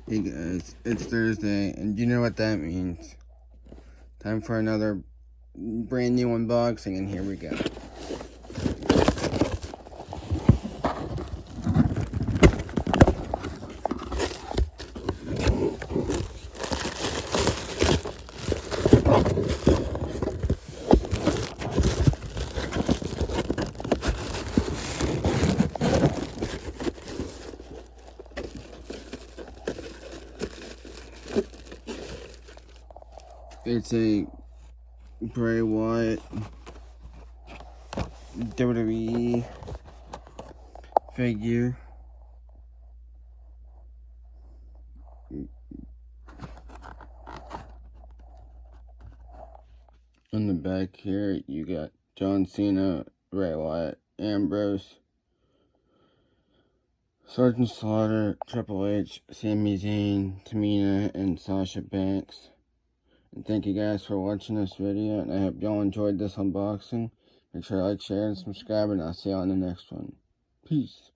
Hey guys, it's Thursday, and you know what that means. Time for another brand new unboxing, and here we go. It's a Bray Wyatt WWE figure. On the back here, you got John Cena, Bray Wyatt, Ambrose, Sergeant Slaughter, Triple H, Sami Zayn, Tamina, and Sasha Banks. And thank you guys for watching this video, and I hope y'all enjoyed this unboxing. Make sure to like, share, and subscribe, and I'll see y'all in the next one. Peace.